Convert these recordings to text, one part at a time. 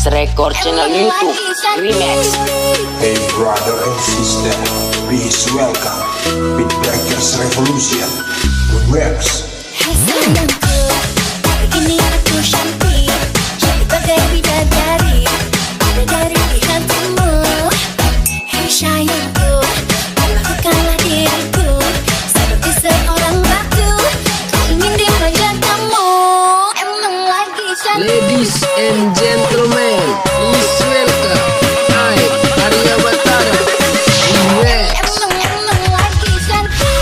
Record channel YouTube Remix. Hey brother and sister, please welcome Beat Breakers Revolution Remix. Hey sayangku, begini aku cantik, cantik bagai bidadari, bidadari di hatimu. Hey sayangku, lakukanlah diriku seperti seorang batu, ku ingin dimanja kamu. Emang lagi cantik. Ladies and gentlemen, please welcome Arya Batara Remix. Emang lagi cantik.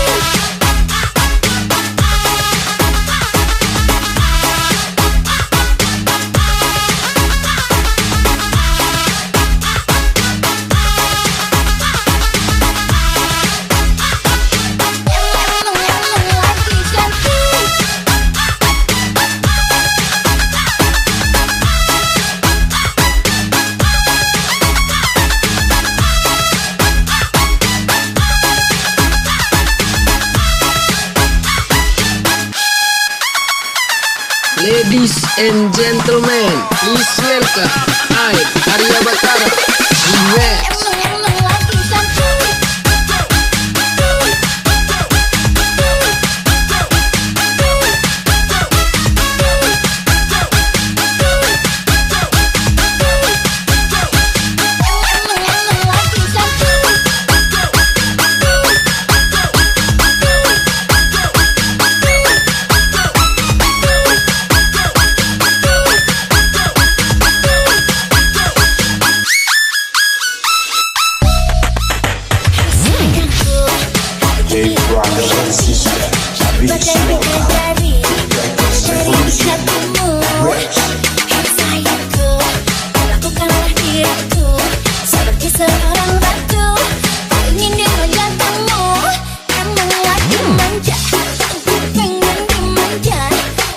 Ladies and gentlemen, please welcome Arya Batara Remix. Hey brother and sister, please welcome Beat Breakers Revolution Remix. Sayangku, lakukanlah diriku seperti seorang batu, ku ingin dimanja kamu. Emang lagi manja, aku pengen dimanja,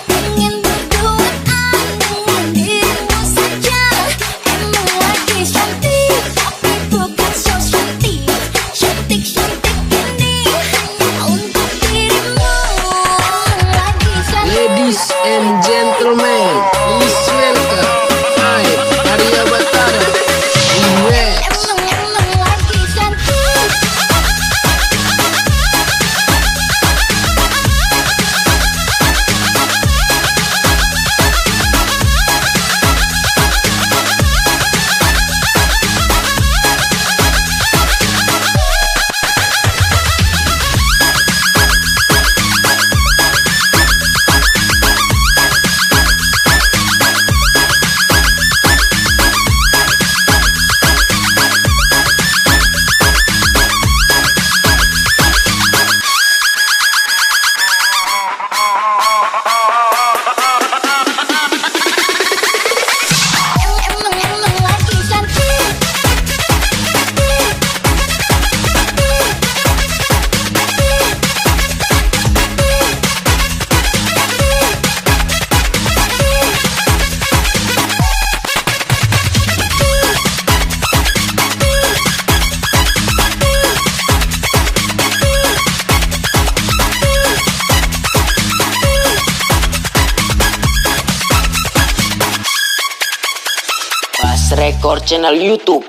pengen berduaan dengan dirimu saja. Emang lagi cantik, tapi bukan so cantik, cantik-cantik ini hanya untuk dirimu. Emang lagi cantik. Ladies and gentlemen, please welcome Arya Batara Remix. Emang lagi cantik. Record channel YouTube